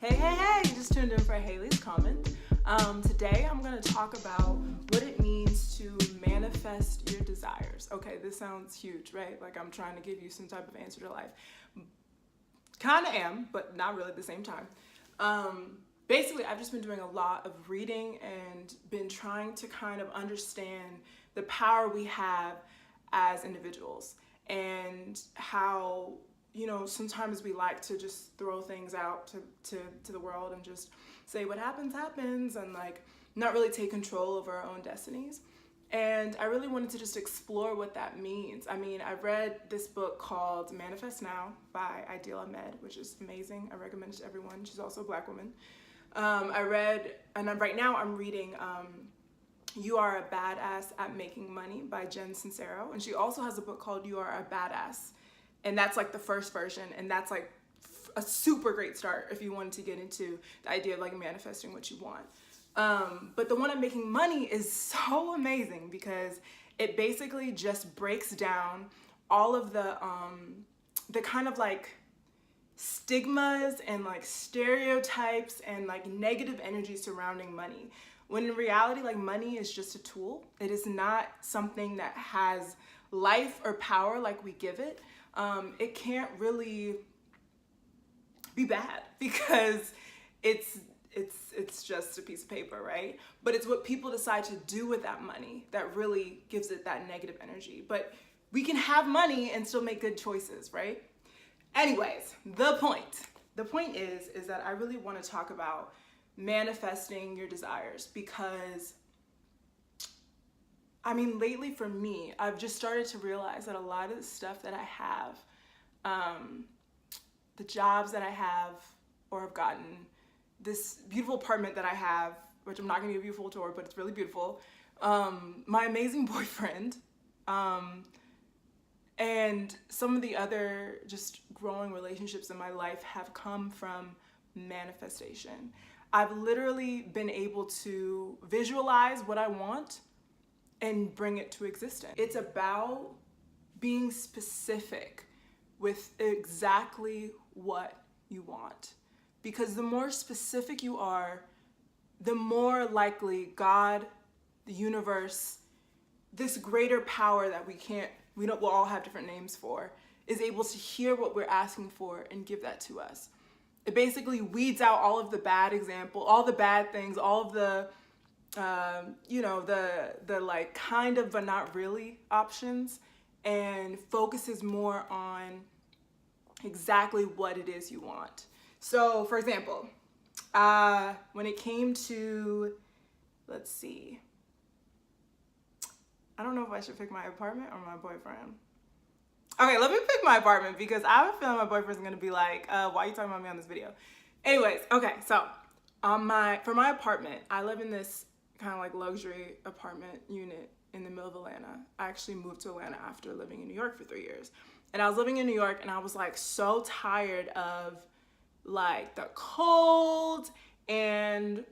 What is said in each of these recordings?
Hey, you just tuned in for Hailey's comment. Today I'm going to talk about what it means to manifest your desires. Okay, this sounds huge, right? Like I'm trying to give you some type of answer to life. Kind of am, but not really at the same time. Basically, I've just been doing a lot of reading and been trying to kind of understand the power we have as individuals and how, you know, sometimes we like to just throw things out to the world and just say what happens and like not really take control over our own destinies. And I really wanted to just explore what that means. I mean, I read this book called Manifest Now by Idil, Ahmed, which is amazing. I recommend it to everyone. She's also a Black woman. Right now I'm reading You Are a Badass at Making Money by Jen Sincero. And she also has a book called You Are a Badass. And that's like the first version. And that's like a super great start if you wanted to get into the idea of like manifesting what you want. But the one on Making Money is so amazing because it basically just breaks down all of the kind of like stigmas and like stereotypes and like negative energy surrounding money. When in reality, like money is just a tool. It is not something that has life or power like we give it. It can't really be bad because it's just a piece of paper, right? But it's what people decide to do with that money that really gives it that negative energy. But we can have money and still make good choices, right? Anyways, the point is that I really want to talk about manifesting your desires because I mean, lately for me, I've just started to realize that a lot of the stuff that I have, the jobs that I have or have gotten, this beautiful apartment that I have, which I'm not gonna give you a full tour, but it's really beautiful, my amazing boyfriend, and some of the other just growing relationships in my life have come from manifestation. I've literally been able to visualize what I want and bring it to existence. It's about being specific with exactly what you want. Because the more specific you are, the more likely God, the universe, this greater power that we'll all have different names for, is able to hear what we're asking for and give that to us. It basically weeds out all of the bad all the bad things, all of the the like kind of but not really options, and focuses more on exactly what it is you want. So for example, when it came to, let's see, I don't know if I should pick my apartment or my boyfriend. Okay, let me pick my apartment because I have a feeling my boyfriend's gonna be like, why are you talking about me on this video? Anyways, okay, so for my apartment, I live in this kind of like luxury apartment unit in the middle of Atlanta. I actually moved to Atlanta after living in New York for 3 years. And I was living in New York and I was like so tired of like the cold and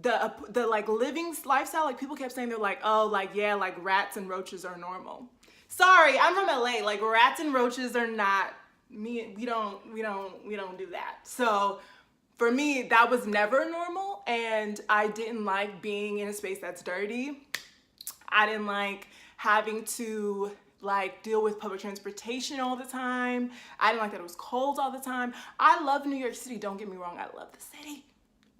the like living lifestyle. Like people kept saying, they're like, oh, like, yeah, like rats and roaches are normal. Sorry, I'm from LA. Like rats and roaches are not me. We don't do that. So for me, that was never normal, and I didn't like being in a space that's dirty. I didn't like having to like deal with public transportation all the time. I didn't like that it was cold all the time. I love New York City, don't get me wrong, I love the city,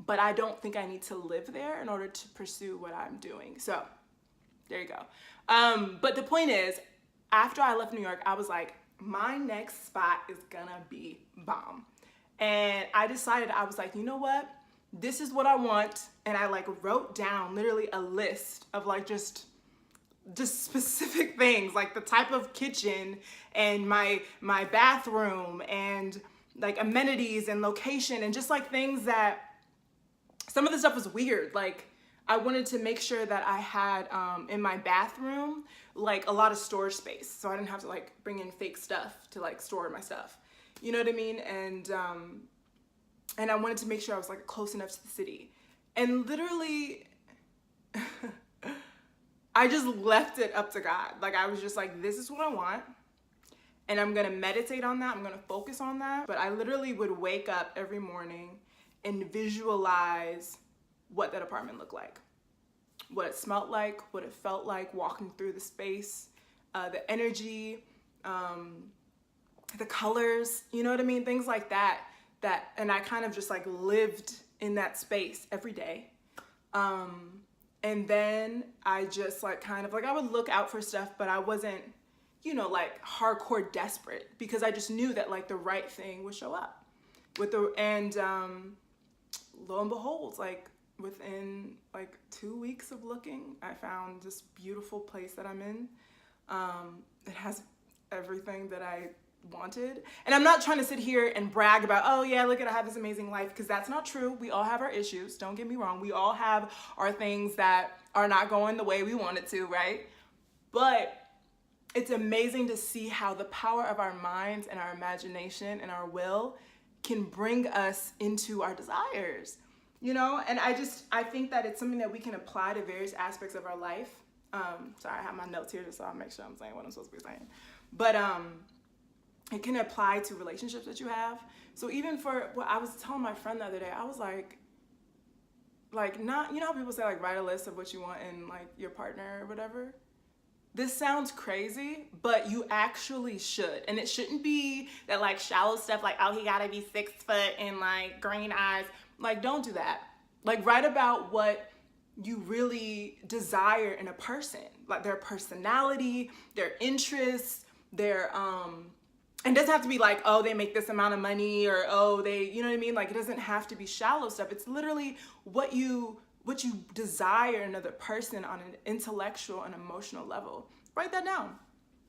but I don't think I need to live there in order to pursue what I'm doing. So there you go. But the point is, after I left New York, I was like, my next spot is gonna be bomb. And I decided, I was like, you know what? This is what I want. And I like wrote down literally a list of like just specific things, like the type of kitchen and my bathroom and like amenities and location and just like things that some of the stuff was weird. Like I wanted to make sure that I had in my bathroom like a lot of storage space, so I didn't have to like bring in fake stuff to like store my stuff. You know what I mean? And I wanted to make sure I was like close enough to the city. And literally, I just left it up to God. Like I was just like, this is what I want. And I'm gonna meditate on that, I'm gonna focus on that. But I literally would wake up every morning and visualize what that apartment looked like. What it smelled like, what it felt like walking through the space, the energy, the colors, you know what I mean? Things like that, and I kind of just like lived in that space every day. And then I just like kind of like, I would look out for stuff, but I wasn't, you know, like hardcore desperate, because I just knew that like the right thing would show up lo and behold, like within like 2 weeks of looking, I found this beautiful place that I'm in. It has everything that I wanted. And I'm not trying to sit here and brag about, oh yeah, look at, I have this amazing life, because that's not true. We all have our issues. Don't get me wrong. We all have our things that are not going the way we want it to, right? But it's amazing to see how the power of our minds and our imagination and our will can bring us into our desires, you know? And I think that it's something that we can apply to various aspects of our life. Sorry, I have my notes here just so I'll make sure I'm saying what I'm supposed to be saying. But it can apply to relationships that you have. So even for what I was telling my friend the other day, I was like not, you know how people say like write a list of what you want in like your partner or whatever? This sounds crazy, but you actually should. And it shouldn't be that like shallow stuff like, oh, he gotta be 6 foot and like green eyes. Like, don't do that. Like, write about what you really desire in a person, like their personality, their interests, their and it doesn't have to be like, oh, they make this amount of money, or oh, they, you know what I mean? Like, it doesn't have to be shallow stuff. It's literally what you desire in another person on an intellectual and emotional level. Write that down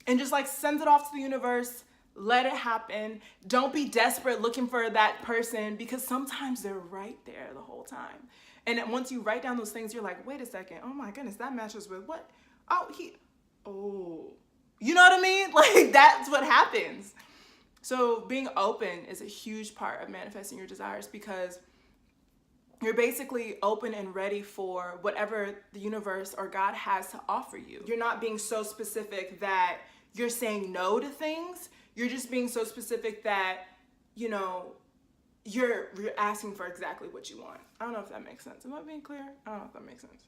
and just like send it off to the universe. Let it happen. Don't be desperate looking for that person, because sometimes they're right there the whole time. And then once you write down those things, you're like, wait a second. Oh my goodness, that matches with what? You know what I mean? Like, that's what happens. So being open is a huge part of manifesting your desires, because you're basically open and ready for whatever the universe or God has to offer you. You're not being so specific that you're saying no to things. You're just being so specific that, you know, you're asking for exactly what you want. I don't know if that makes sense. Am I being clear? I don't know if that makes sense.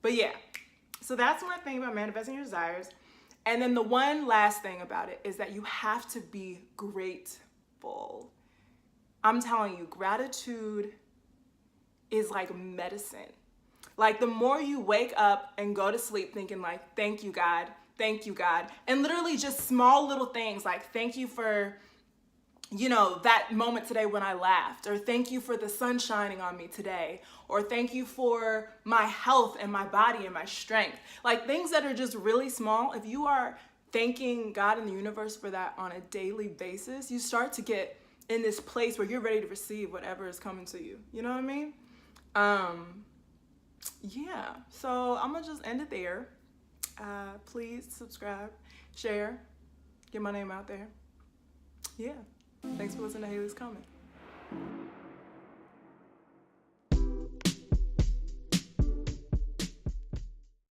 But yeah, so that's one thing about manifesting your desires. And then the one last thing about it is that you have to be grateful. I'm telling you, gratitude is like medicine. Like, the more you wake up and go to sleep thinking like, thank you, God. Thank you, God. And literally just small little things like, thank you for, you know, that moment today when I laughed, or thank you for the sun shining on me today, or thank you for my health and my body and my strength. Like, things that are just really small. If you are thanking God and the universe for that on a daily basis, you start to get in this place where you're ready to receive whatever is coming to you. You know what I mean? Yeah, so I'm gonna just end it there. Please subscribe, share, get my name out there. Yeah, thanks for listening to Hailey's Comment.